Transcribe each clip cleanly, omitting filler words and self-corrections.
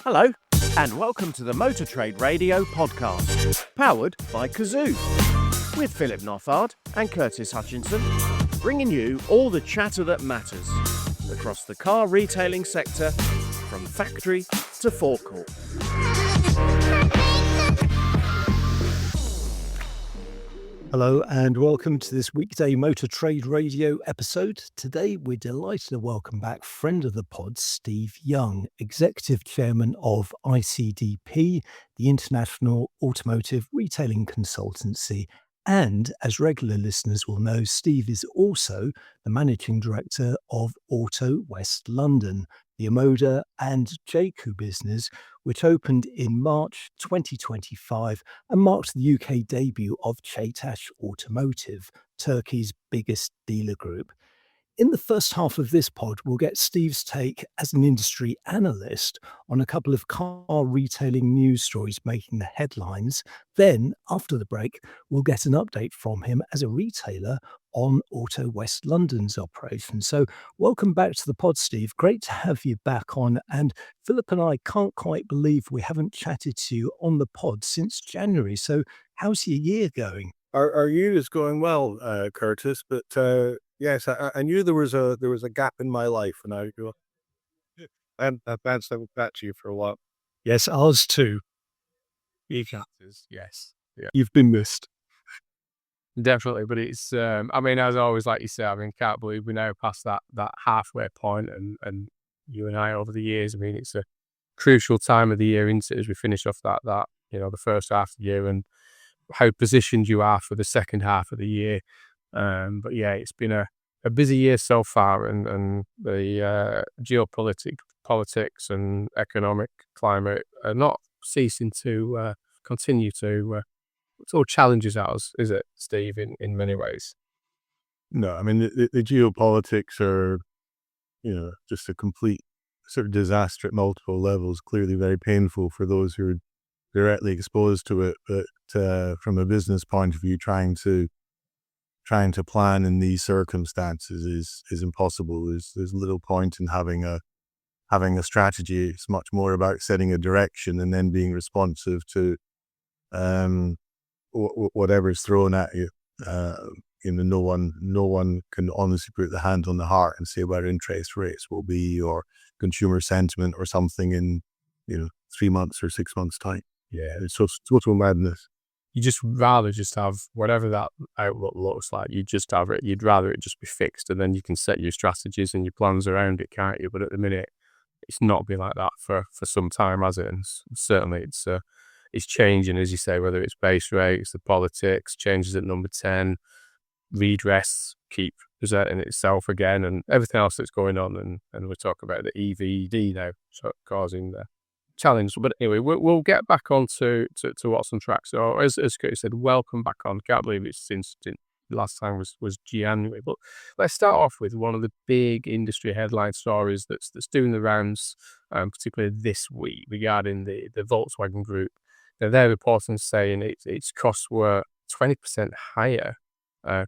Hello, and welcome to the Motor Trade Radio podcast, powered by Cazoo, with Philip Noffard and Curtis Hutchinson, bringing you all the chatter that matters across the car retailing sector, from factory to forecourt. Hello and welcome to this weekday Motor Trade Radio episode. Today we're delighted to welcome back friend of the pod, Steve Young, Executive Chairman of ICDP, the International Automotive Retailing Consultancy. And as regular listeners will know, Steve is also the Managing Director of Auto West London, the Omoda and Jaecoo business, which opened in March 2025 and marked the UK debut of Chairman Automotive, Turkey's biggest dealer group. In the first half of this pod, we'll get Steve's take as an industry analyst on a couple of car retailing news stories making the headlines. Then, after the break, we'll get an update from him as a retailer on Auto West London's operation. So welcome back to the pod, Steve. Great to have you back on. And Philip and I can't quite believe we haven't chatted to you on the pod since January. So how's your year going? Our year is going well, Curtis, but yes, I knew there was a gap in my life, and I go, and that's that to you for a while. Yes, ours too. Yes. Yeah. You've been missed. Definitely. But it's, I mean, as always, like you say, I mean, can't believe we're now past that halfway point, and you and I over the years, I mean, it's a crucial time of the year, isn't it, as we finish off that, the first half of the year and how positioned you are for the second half of the year. But yeah, it's been a busy year so far, and the politics and economic climate are not ceasing to continue to throw challenges at us, is it, Steve, in many ways? No, I mean, the geopolitics are, just a complete sort of disaster at multiple levels, clearly very painful for those who are directly exposed to it. But from a business point of view, trying to plan in these circumstances is impossible. There's little point in having a strategy. It's much more about setting a direction and then being responsive to whatever's thrown at you. No one can honestly put the hand on the heart and say where interest rates will be or consumer sentiment or something in 3 months or 6 months time. Yeah, it's just total madness. You just rather just have whatever that outlook looks like. You just have it. You'd rather it just be fixed, and then you can set your strategies and your plans around it, can't you? But at the minute, it's not been like that for some time, has it? And certainly, it's changing, as you say. Whether it's base rates, the politics, changes at number 10, redress keep presenting itself again, and everything else that's going on. And we're talking about the EVD now, so causing the challenge. But anyway, we'll get back on to what's on track. So as Curtis said, welcome back on. Can't believe it's since last time was January. But let's start off with one of the big industry headline stories that's doing the rounds, particularly this week, regarding the Volkswagen Group. Now, they're reporting saying its costs were 20% higher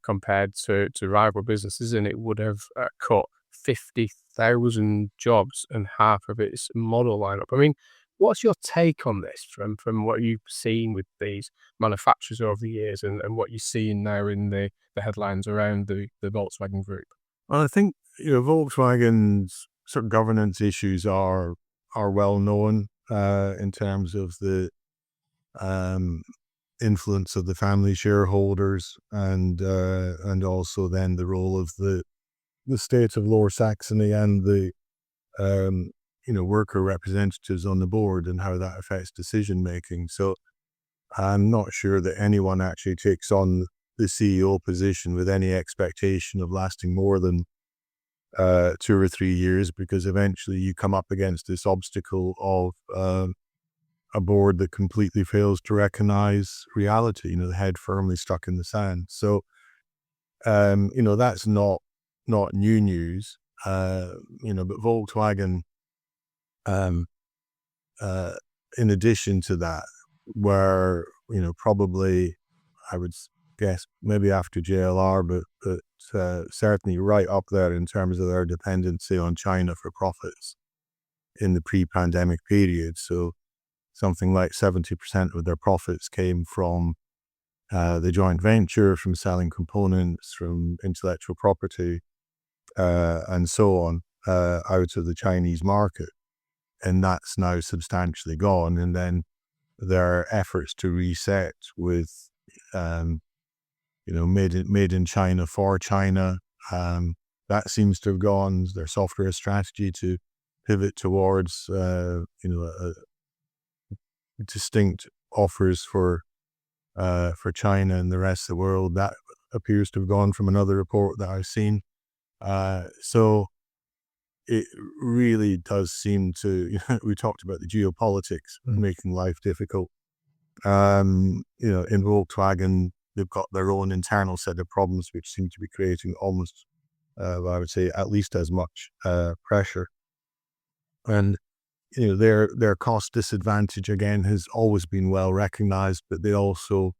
compared to rival businesses, and it would have cut 50,000 jobs and half of its model lineup. I mean, what's your take on this from what you've seen with these manufacturers over the years and what you're seeing now in the headlines around the Volkswagen Group? Well, I think Volkswagen's sort of governance issues are well known in terms of the influence of the family shareholders and also then the role of the state of Lower Saxony and the worker representatives on the board and how that affects decision making. So I'm not sure that anyone actually takes on the CEO position with any expectation of lasting more than 2 or 3 years, because eventually you come up against this obstacle of a board that completely fails to recognize reality, the head firmly stuck in the sand. So, that's not new news, but Volkswagen, in addition to that, were, probably, I would guess maybe after JLR, but certainly right up there in terms of their dependency on China for profits in the pre-pandemic period. So something like 70% of their profits came from the joint venture, from selling components, from intellectual property, and so on, out of the Chinese market. And that's now substantially gone. And then their efforts to reset with, made in China for China, that seems to have gone. Their software strategy to pivot towards, distinct offers for China and the rest of the world, that appears to have gone from another report that I've seen. So it really does seem to, we talked about the geopolitics making life difficult. In Volkswagen, they've got their own internal set of problems which seem to be creating almost, I would say, at least as much pressure. And their cost disadvantage again has always been well recognized, but they also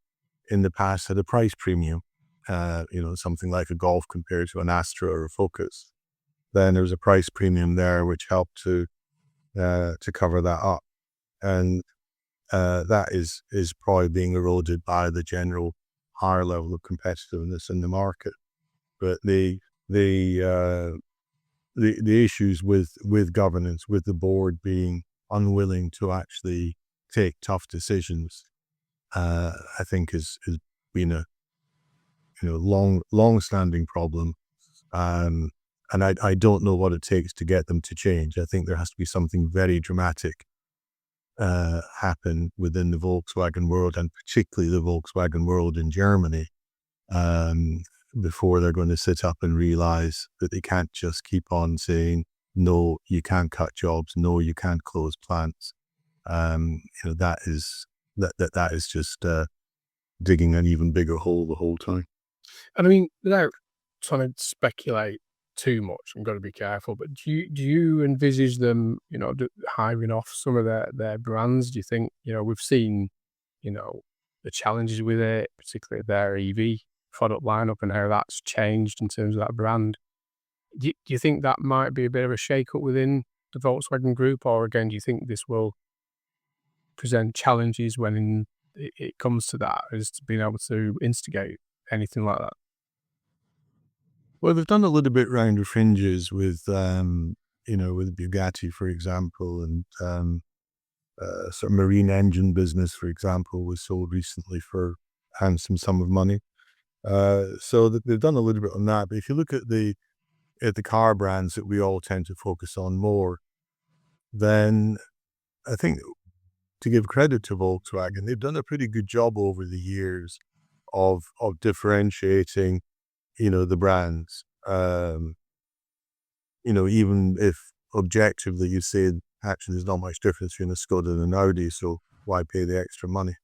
in the past had a price premium. Something like a Golf compared to an Astra or a Focus. Then there was a price premium there which helped to cover that up, and that is probably being eroded by the general higher level of competitiveness in the market. But the issues with governance, with the board being unwilling to actually take tough decisions, I think has been a long-standing problem. And I don't know what it takes to get them to change. I think there has to be something very dramatic happen within the Volkswagen world, and particularly the Volkswagen world in Germany, before they're going to sit up and realize that they can't just keep on saying, no, you can't cut jobs, no, you can't close plants. That is just digging an even bigger hole the whole time. And I mean, without trying to speculate too much, I'm going to be careful, but do you envisage them, hiving off some of their brands? Do you think, we've seen, the challenges with it, particularly their EV product lineup and how that's changed in terms of that brand? Do you think that might be a bit of a shake-up within the Volkswagen Group, or again, do you think this will present challenges when it comes to that, as to being able to instigate anything like that? Well, they've done a little bit round the fringes with, with Bugatti, for example, and sort of marine engine business, for example, was sold recently for a handsome sum of money. So they've done a little bit on that. But if you look at the car brands that we all tend to focus on more, then I think, to give credit to Volkswagen, they've done a pretty good job over the years of differentiating the brands, even if objectively you say actually there's not much difference between a Skoda and an Audi, so why pay the extra money?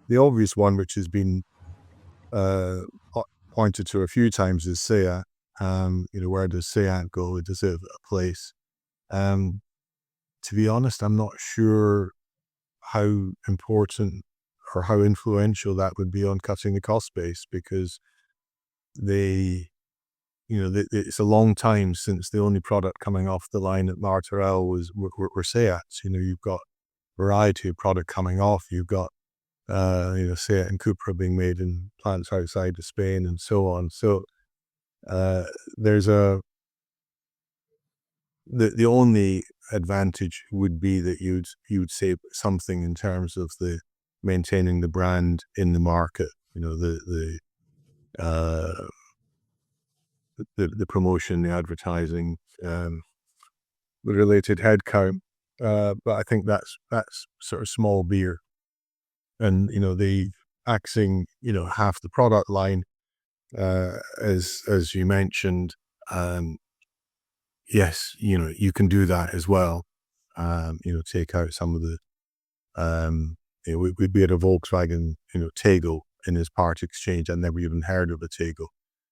The obvious one, which has been pointed to a few times, is Seat. Where does Seat go? Does it have a place? To be honest, I'm not sure how important or how influential that would be on cutting the cost base, because it's a long time since the only product coming off the line at Martorell were Seats. You've got a variety of product coming off. You've got Seat and Cupra being made in plants outside of Spain and so on. So there's the only advantage would be that you'd save something in terms of the maintaining the brand in the market. The promotion, the advertising, the related headcount, but I think that's sort of small beer. And the axing half the product line, as you mentioned, yes, you can do that as well. Take out some of the we'd be at a Volkswagen Tego in his part exchange. I never even heard of a Tego,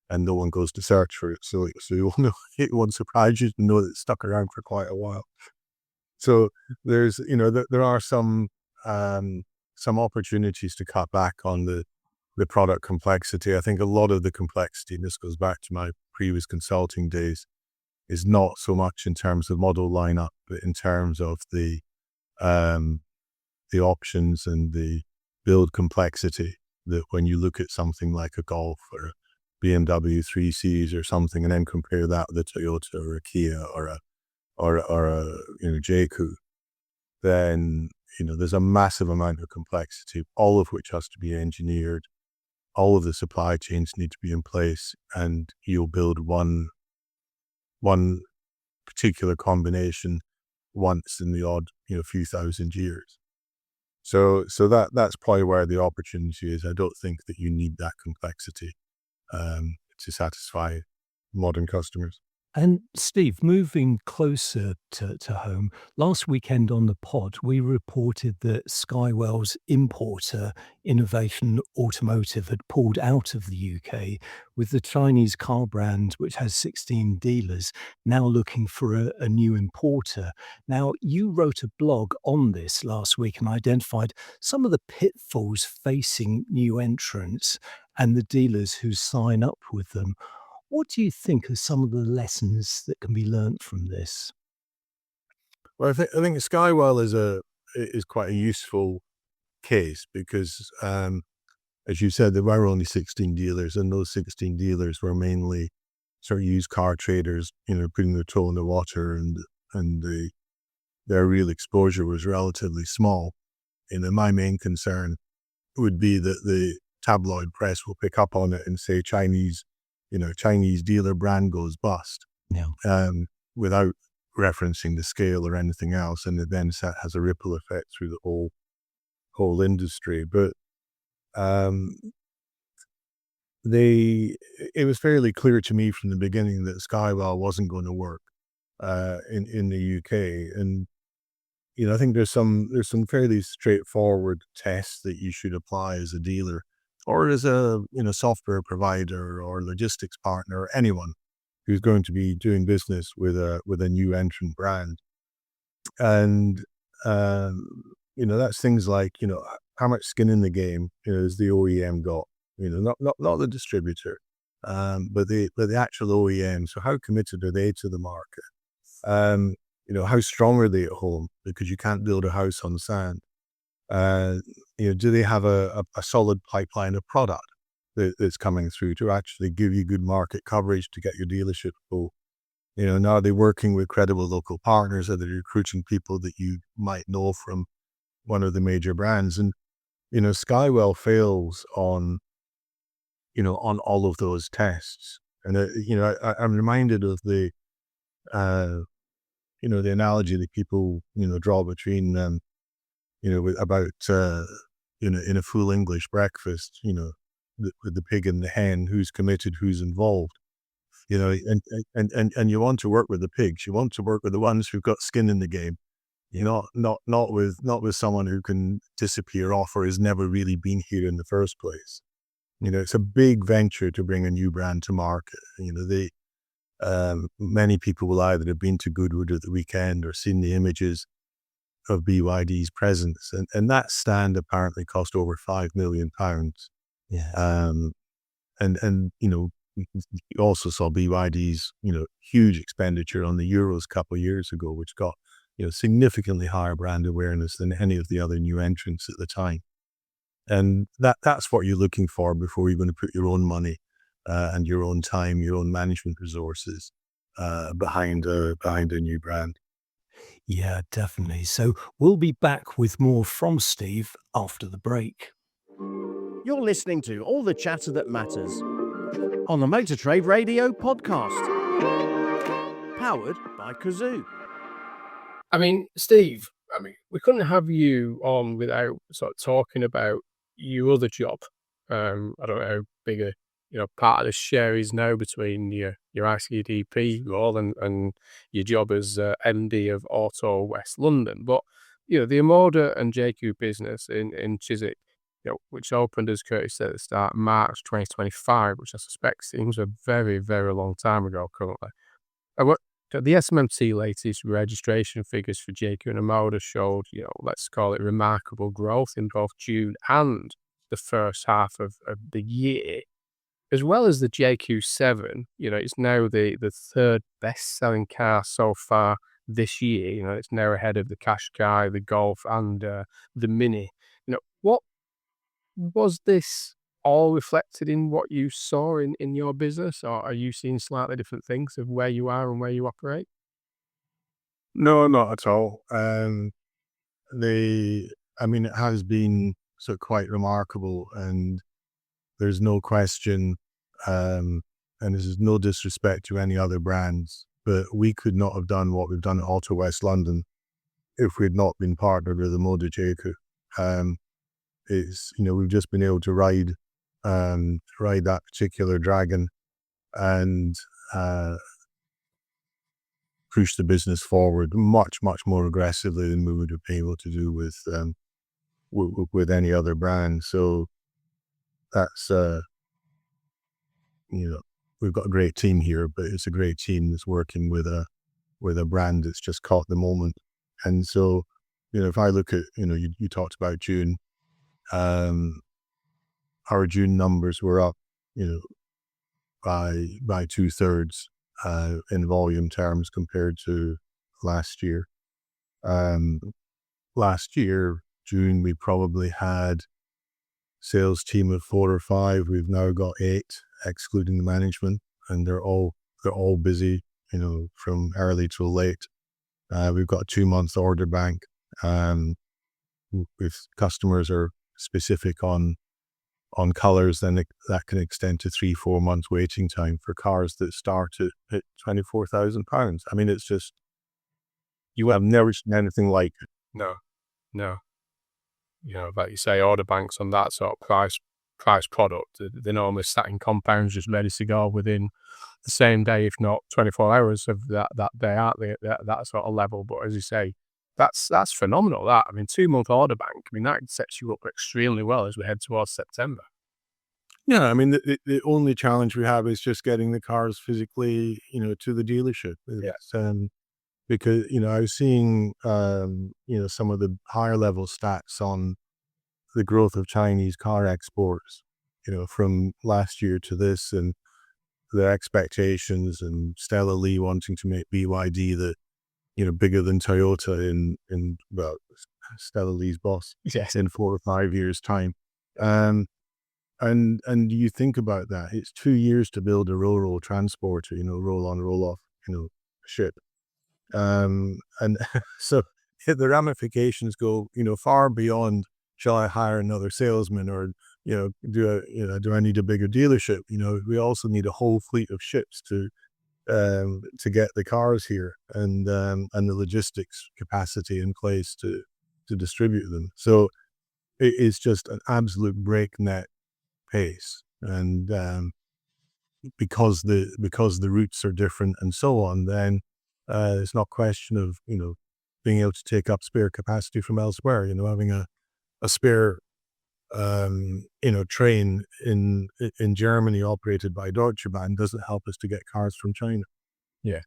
and no one goes to search for it. So you know, it won't surprise you to know that it's stuck around for quite a while. So there are some opportunities to cut back on the the product complexity. I think a lot of the complexity, and this goes back to my previous consulting days, is not so much in terms of model lineup, but in terms of the options and the build complexity. That when you look at something like a Golf or a BMW 3 Series or something, and then compare that with a Toyota or a Kia or a Jaecoo, then there's a massive amount of complexity, all of which has to be engineered. All of the supply chains need to be in place, and you'll build one particular combination once in the odd few thousand years. So that's probably where the opportunity is. I don't think that you need that complexity to satisfy modern customers. And Steve, moving closer to home, last weekend on the pod, we reported that Skywell's importer, Innovation Automotive, had pulled out of the UK, with the Chinese car brand, which has 16 dealers, now looking for a new importer. Now, you wrote a blog on this last week and identified some of the pitfalls facing new entrants and the dealers who sign up with them. What do you think are some of the lessons that can be learnt from this? Well, I think Skywell is quite a useful case because, as you said, there were only 16 dealers, and those 16 dealers were mainly sort of used car traders, putting their toe in the water, and their real exposure was relatively small. My main concern would be that the tabloid press will pick up on it and say Chinese dealer brand goes bust, without referencing the scale or anything else, and it then has a ripple effect through the whole industry. But it was fairly clear to me from the beginning that Skywell wasn't going to work in the UK, and I think there's some fairly straightforward tests that you should apply as a dealer or as a software provider or logistics partner or anyone who's going to be doing business with a new entrant brand. And that's things like how much skin in the game has the OEM got, not the distributor, but the actual OEM. So how committed are they to the market? How strong are they at home? Because you can't build a house on sand. Do they have a solid pipeline of product that's coming through to actually give you good market coverage to get your dealership full? Now are they working with credible local partners? Are they recruiting people that you might know from one of the major brands? And Skywell fails on all of those tests. And I'm reminded of the the analogy that people draw between about in a full English breakfast, with the pig and the hen, who's committed, who's involved, and you want to work with the pigs. You want to work with the ones who've got skin in the game. Not with someone who can disappear off or has never really been here in the first place. It's a big venture to bring a new brand to market. Many people will either have been to Goodwood at the weekend or seen the images of BYD's presence, and that stand apparently cost over £5 million. Yeah. And you also saw BYD's huge expenditure on the Euros a couple of years ago, which got significantly higher brand awareness than any of the other new entrants at the time. And that's what you're looking for before you're going to put your own money and your own time, your own management resources behind a new brand. Yeah, definitely. So we'll be back with more from Steve after the break. You're listening to All the Chatter That Matters on the Motor Trade Radio podcast, powered by Cazoo. Steve, we couldn't have you on without sort of talking about your other job. I don't know how big a part of the share is now between your ICDP role and your job as MD of Auto West London. But the Omoda and Jaecoo business in Chiswick, which opened, as Curtis said at the start, March 2025, which I suspect seems a very, very long time ago currently. The SMMT latest registration figures for Jaecoo and Omoda showed, let's call it remarkable growth in both June and the first half of the year, as well as the JQ7. It's now the third best-selling car so far this year. It's now ahead of the Qashqai, the Golf, and the Mini. What was this all reflected in what you saw in your business, or are you seeing slightly different things of where you are and where you operate? No, not at all. It has been quite remarkable, and there's no question, and this is no disrespect to any other brands, but we could not have done what we've done at Auto West London if we'd not been partnered with Omoda and Jaecoo. We've just been able to ride that particular dragon and push the business forward much, much more aggressively than we would have been able to do with any other brand. So that's, we've got a great team here, but it's a great team that's working with a brand that's just caught the moment. And so, if I look at, you talked about June, our June numbers were up, by 2/3 in volume terms compared to last year. Last year, June, we probably had sales team of 4 or 5. We've now got 8, excluding the management, and they're all busy, from early till late. We've got a 2-month order bank. If customers are specific on colors, then that can extend to 3-4 months waiting time for cars that start at £24,000. It's just, you have never seen anything like it. No. Like you say, order banks on that sort of price product, they're normally sat in compounds just ready to go within the same day, if not 24 hours of that day, aren't they, at that sort of level. But as you say, that's phenomenal. 2-month order bank, that sets you up extremely well as we head towards September. Yeah, the only challenge we have is just getting the cars physically, to the dealership. Yes. Because, I was seeing, some of the higher level stats on the growth of Chinese car exports, from last year to this, and their expectations, and Stella Lee wanting to make BYD bigger than Toyota in Stella Lee's boss. Yes. In 4 or 5 years' time. And you think about that, it's 2 years to build a roll transporter, roll on, roll off, ship. And so the ramifications go, far beyond, shall I hire another salesman, or, do I need a bigger dealership? We also need a whole fleet of ships to get the cars here, and the logistics capacity in place to distribute them. So it's just an absolute breakneck pace. And because the routes are different and so on, then it's not a question of being able to take up spare capacity from elsewhere. Having a spare train in Germany operated by Deutsche Bahn doesn't help us to get cars from China. Yeah.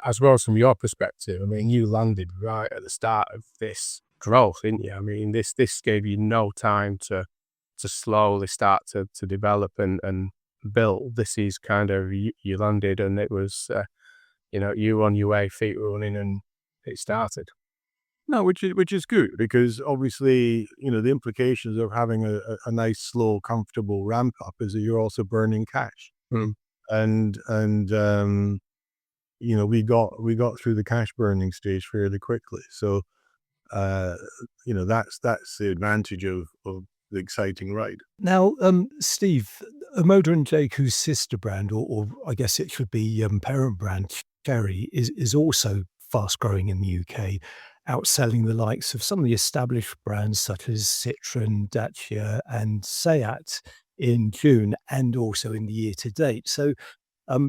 As well as from your perspective, you landed right at the start of this growth, didn't you? This gave you no time to slowly start to develop and build. This is kind of, you landed, and it was, you were on your way, feet running, and it started. No, which is good, because obviously, the implications of having a nice, slow, comfortable ramp up is that you're also burning cash. And we got through the cash burning stage fairly quickly. So, that's the advantage of the exciting ride. Now, Steve, Omoda and Jaecoo's sister brand, or I guess it should be parent brand, Cherry, is also fast growing in the UK, outselling the likes of some of the established brands such as Citroën, Dacia, and Seat in June, and also in the year to date. So,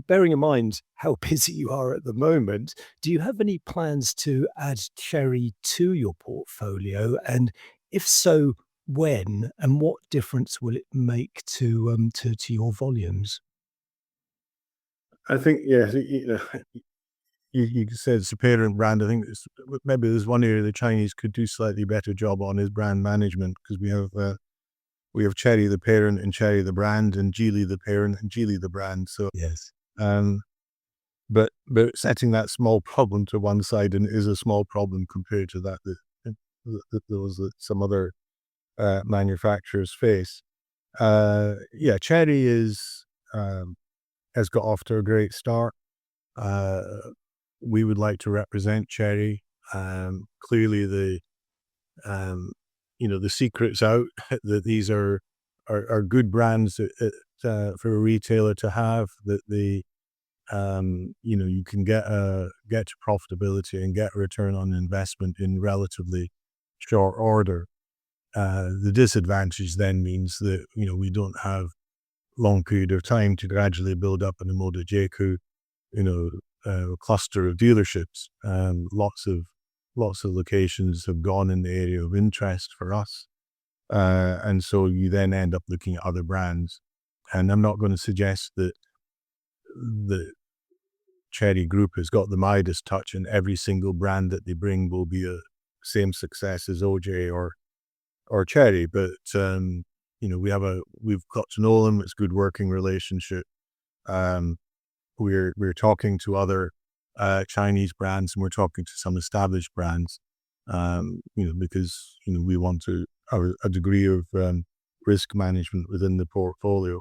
bearing in mind how busy you are at the moment, do you have any plans to add Cherry to your portfolio? And if so, when, and what difference will it make to your volumes? I think, yeah, you said it's a parent brand. I think maybe there's one area the Chinese could do slightly better job on is brand management, because we have we have Chery the parent and Chery the brand, and Geely the parent and Geely the brand. So Yes. but setting that small problem to one side and is a small problem compared to that those that some other manufacturers face. Chery has got off to a great start. We would like to represent Chery. Clearly, the secret's out that these are good brands for a retailer to have. That you can get to profitability and get a return on investment in relatively short order. The disadvantage then means that we don't have long period of time to gradually build up an Omoda Jaecoo, cluster of dealerships. Lots of locations have gone in the area of interest for us, and so you then end up looking at other brands. And I'm not going to suggest that the Chery Group has got the Midas touch, and every single brand that they bring will be a same success as OJ or Chery, but we've got to know them. It's a good working relationship. We're talking to other Chinese brands, and we're talking to some established brands, because we want to have a degree of risk management within the portfolio.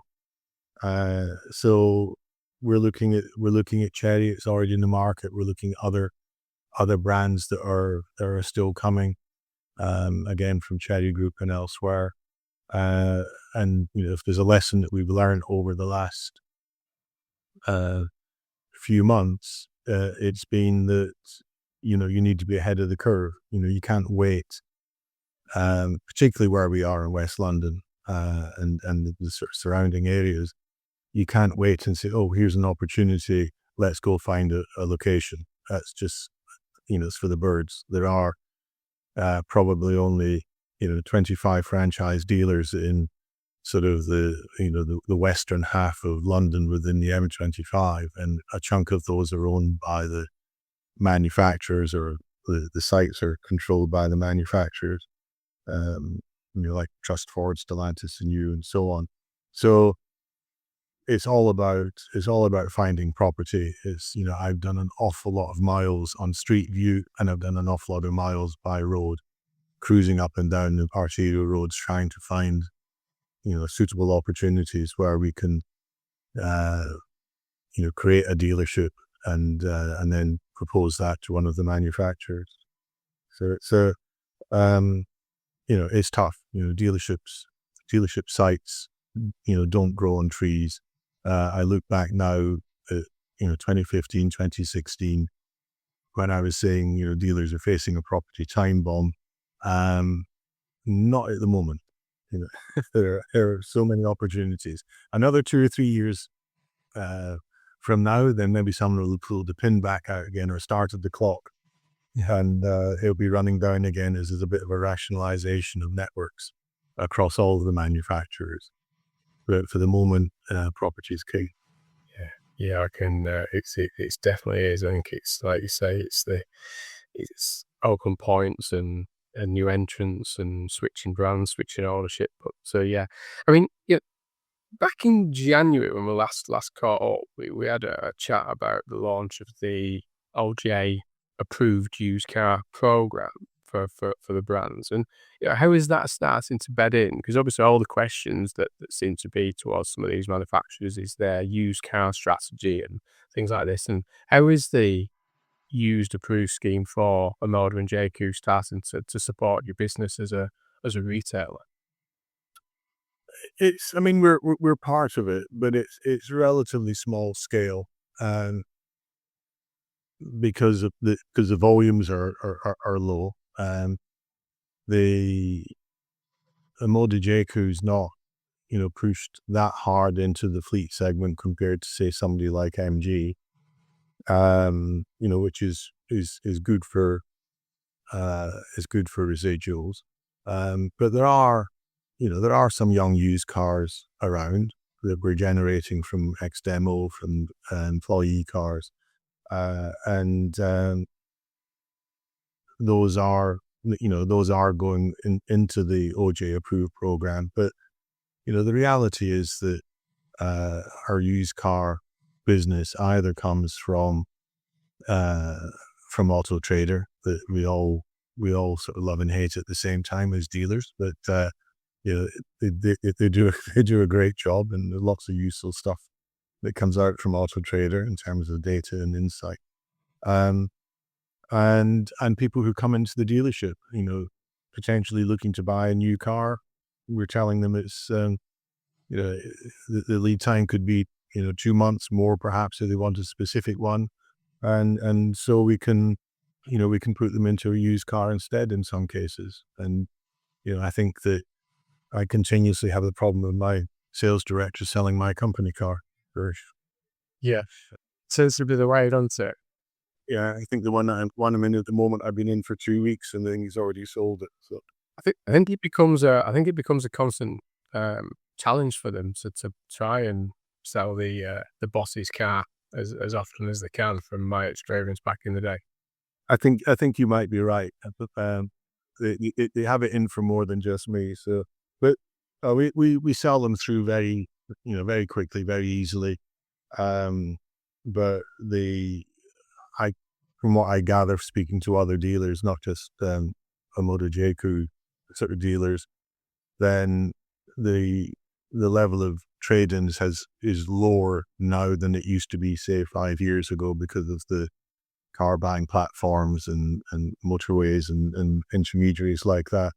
So we're looking at Chery. It's already in the market. We're looking at other brands that are still coming, again from Chery Group and elsewhere. And if there's a lesson that we've learned over the last few months, it's been that you need to be ahead of the curve. You can't wait, particularly where we are in West London and the sort of surrounding areas. You can't wait and say, oh, here's an opportunity, let's go find a location. That's just it's for the birds. There are probably only 25 franchise dealers in sort of the western half of London within the M25, and a chunk of those are owned by the manufacturers, or the sites are controlled by the manufacturers, like Trust Ford, Stellantis, and you, and so on. So it's all about finding property. It's I've done an awful lot of miles on street view, and I've done an awful lot of miles by road, cruising up and down the arterial roads, trying to find suitable opportunities where we can create a dealership and then propose that to one of the manufacturers. So it's tough. Dealership sites don't grow on trees. I look back now at 2015, 2016, when I was saying dealers are facing a property time bomb. Not at the moment. There are so many opportunities. Another 2 or 3 years from now, then maybe someone will pull the pin back out again or started the clock, and it'll be running down again as there's a bit of a rationalization of networks across all of the manufacturers. But for the moment, property is king. Yeah, I can. It's definitely is. I think it's like you say. It's open points and new entrants and switching brands, switching ownership. But so yeah, I mean, back in January when we last caught up, we had a chat about the launch of the OJ approved used car program for the brands, and how is that starting to bed in? Because obviously all the questions that seem to be towards some of these manufacturers is their used car strategy and things like this, and how is the used approved scheme for Omoda and Jaecoo starting to support your business as a retailer? I mean, we're part of it, but it's relatively small scale, because the volumes are low. The Omoda Jaecoo's not pushed that hard into the fleet segment compared to say somebody like MG, which is good for residuals. But there are some young used cars around that we're generating from ex-demo, from employee cars, and those are going into the OJ approved program. But the reality is that our used car business either comes from Auto Trader, that we all sort of love and hate at the same time as dealers, but they do a great job, and there's lots of useful stuff that comes out from Auto Trader in terms of data and insight. And people who come into the dealership, potentially looking to buy a new car, we're telling them it's the lead time could be 2 months more, perhaps, if they want a specific one, and so we can put them into a used car instead in some cases. And I think that I continuously have the problem of my sales director selling my company car. Yeah. Seems to be the way, doesn't it? Yeah, I think the one I'm in at the moment, I've been in for 2 weeks, and then he's already sold it. So I think it becomes a constant challenge for them to try and sell the boss's car as often as they can, from my experience back in the day. I think you might be right. They have it in for more than just me. So, but we sell them through very quickly, very easily. But from what I gather, speaking to other dealers, not just Omoda and Jaecoo sort of dealers, then the level of trade-ins is lower now than it used to be, say, 5 years ago, because of the car buying platforms and motorways and intermediaries like that.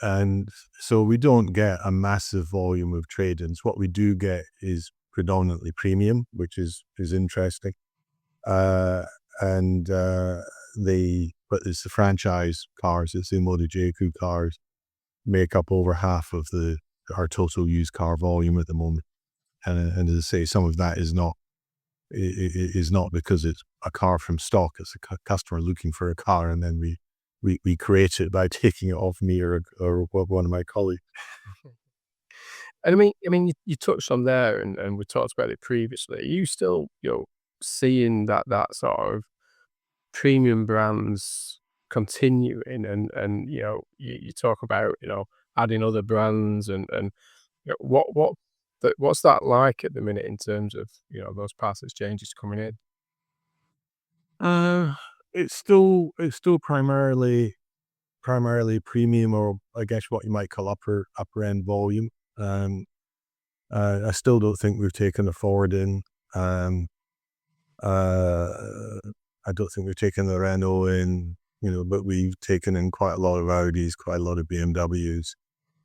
And so we don't get a massive volume of trade-ins. What we do get is predominantly premium, which is interesting. But it's the franchise cars, it's the Omoda and Jaecoo cars, make up over half of our total used car volume at the moment. And as I say, some of that is not because it's a car from stock. It's a customer looking for a car, and then we create it by taking it off me or one of my colleagues. And I mean, you touched on there, and we talked about it previously. Are you still, seeing that sort of premium brands continuing, and you talk about adding other brands, and what's that like at the minute in terms of those parts exchanges coming in? It's still primarily premium, or I guess what you might call upper end volume. I still don't think we've taken a Ford in. I don't think we've taken the Renault in, but we've taken in quite a lot of Audis, quite a lot of BMWs,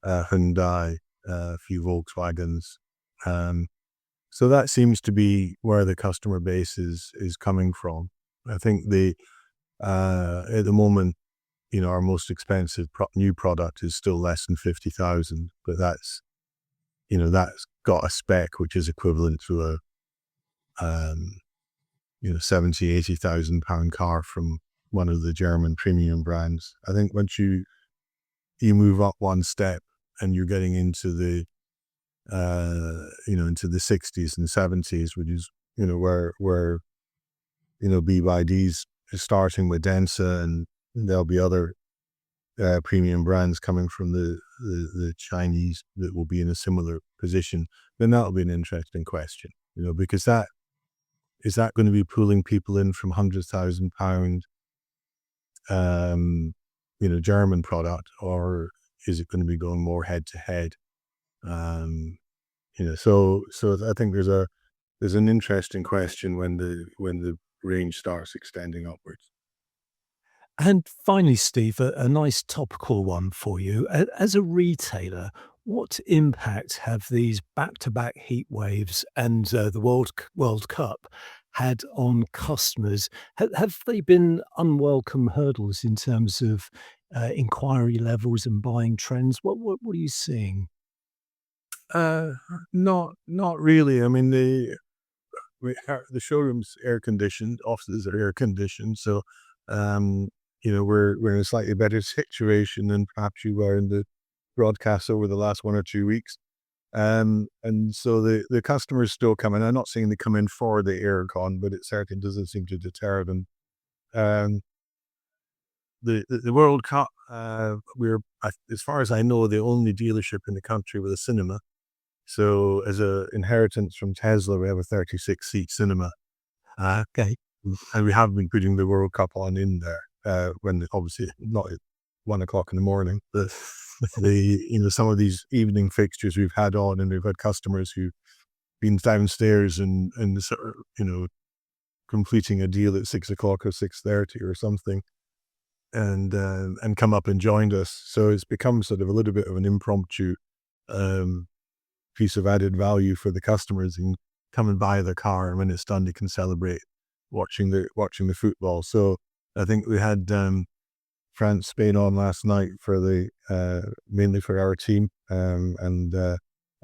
Hyundai, a few Volkswagens. So that seems to be where the customer base is coming from. I think at the moment, our most expensive new product is still less than 50,000, but that's got a spec which is equivalent to a 70, 80,000 pound car from one of the German premium brands. I think once you move up one step and you're getting into the into the 60s and 70s, which is where BYD's starting with Densa, and there'll be other premium brands coming from the Chinese that will be in a similar position. Then that'll be an interesting question, because is that going to be pulling people in from £100,000 German product, or is it going to be going more head to head? So I think there's an interesting question when the range starts extending upwards. And finally, Steve, a nice topical one for you. As a retailer, what impact have these back-to-back heat waves and the World Cup had on customers? Have they been unwelcome hurdles in terms of inquiry levels and buying trends? What are you seeing? Not really. I mean, the showroom's air conditioned, offices are air conditioned, so we're in a slightly better situation than perhaps you were in the broadcast over the last 1 or 2 weeks. And so the customers still come in. I'm not saying they come in for the aircon, but it certainly doesn't seem to deter them. The World Cup, as far as I know, the only dealership in the country with a cinema. So as an inheritance from Tesla, we have a 36-seat cinema. Okay. And we have been putting the World Cup on in there, when obviously not at 1 o'clock in the morning. Some of these evening fixtures we've had on, and we've had customers who've been downstairs and completing a deal at 6 o'clock or 6:30 or something, and come up and joined us. So it's become sort of a little bit of an impromptu piece of added value for the customers, and come and buy their car, and when it's done, they can celebrate watching the football. So I think we had France, Spain on last night for mainly for our team, and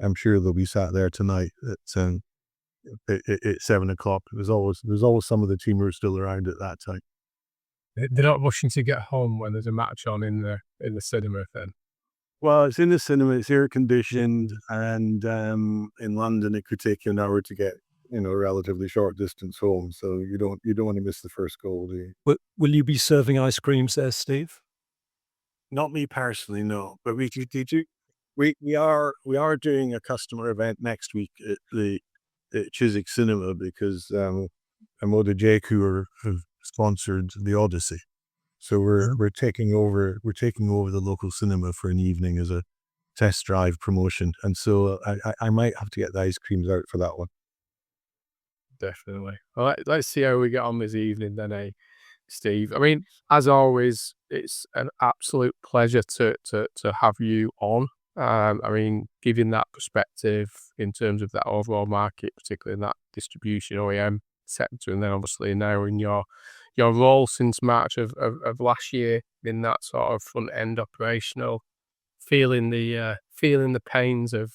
I'm sure they'll be sat there tonight at 7 o'clock. There's always some of the team who are still around at that time. They're not rushing to get home when there's a match on in the cinema then? Well, it's in the cinema, it's air conditioned, and in London it could take you an hour to get a relatively short distance home. So you don't want to miss the first goal, do you? Will you be serving ice creams there, Steve? Not me personally, no. But we are doing a customer event next week at Chiswick Cinema, because Omoda and Jaecoo have sponsored the Odyssey. So we're taking over the local cinema for an evening as a test drive promotion, and so I might have to get the ice creams out for that one. Definitely. Well, let's see how we get on this evening then, Steve. I mean, as always, it's an absolute pleasure to have you on. I mean, giving that perspective in terms of that overall market, particularly in that distribution OEM sector, and then obviously now in your role since March of last year in that sort of front end operational, feeling the pains of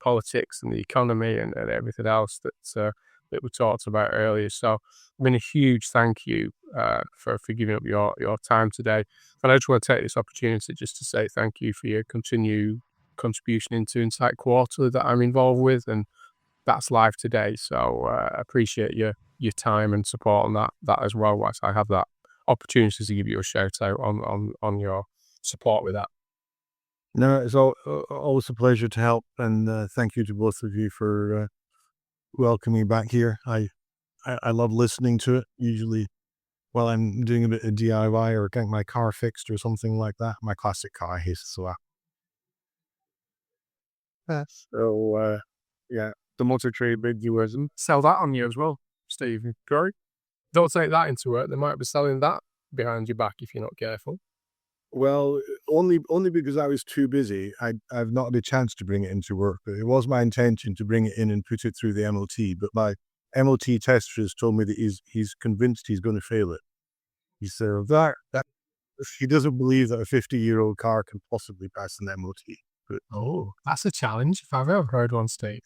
politics and the economy and everything else that we talked about earlier. So I mean, a huge thank you for giving up your time today. And I just want to take this opportunity just to say thank you for your continued contribution into Insight Quarterly that I'm involved with, and that's live today. So I appreciate your time and support on that as well, whilst I have that opportunity to give you a shout out on your support with that. No, it's always a pleasure to help, and thank you to both of you for welcoming me back here. I love listening to it, usually while I'm doing a bit of DIY or getting my car fixed or something like that. My classic car, I hate it so So yeah, the motor trade bid viewers and Sell that on you as well, Steve. Great. Don't take that into work. They might be selling that behind your back if you're not careful. well, only because I was too busy. I've not had a chance to bring it into work, but it was my intention to bring it in and put it through the MOT. But my MOT tester has told me that he's convinced he's going to fail it. He said that he doesn't believe that a 50-year-old car can possibly pass an MOT. But That's a challenge if I've ever heard one, Steve.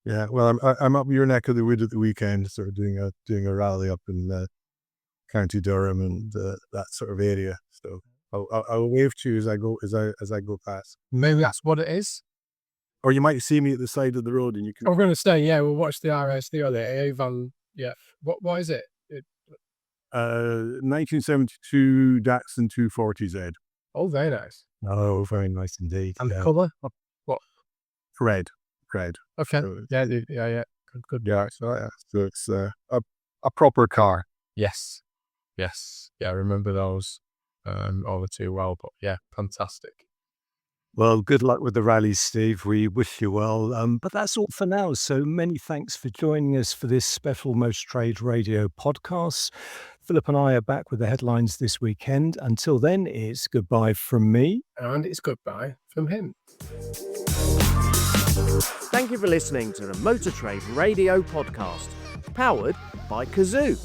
yeah, well, I'm up your neck of the wood at the weekend, sort of doing a rally up in County Durham and that sort of area. So I'll wave to you as I go past. Maybe that's what it is. Or you might see me at the side of the road, and you can. I'm going to say, yeah, we'll watch the RSD or the Avon. Yeah. What is it? 1972 Datsun 240Z. Oh, very nice. Oh, very nice indeed. And the colour? What? Red. Okay. So Yeah. Good. yeah, so it's a proper car. Yes. Yeah, I remember those all too well. But yeah, fantastic. Well, good luck with the rallies, Steve. We wish you well. But that's all for now. So many thanks for joining us for this special Motor Trade Radio podcast. Philip and I are back with the headlines this weekend. Until then, it's goodbye from me. And it's goodbye from him. Thank you for listening to the Motor Trade Radio podcast, powered by Cazoo.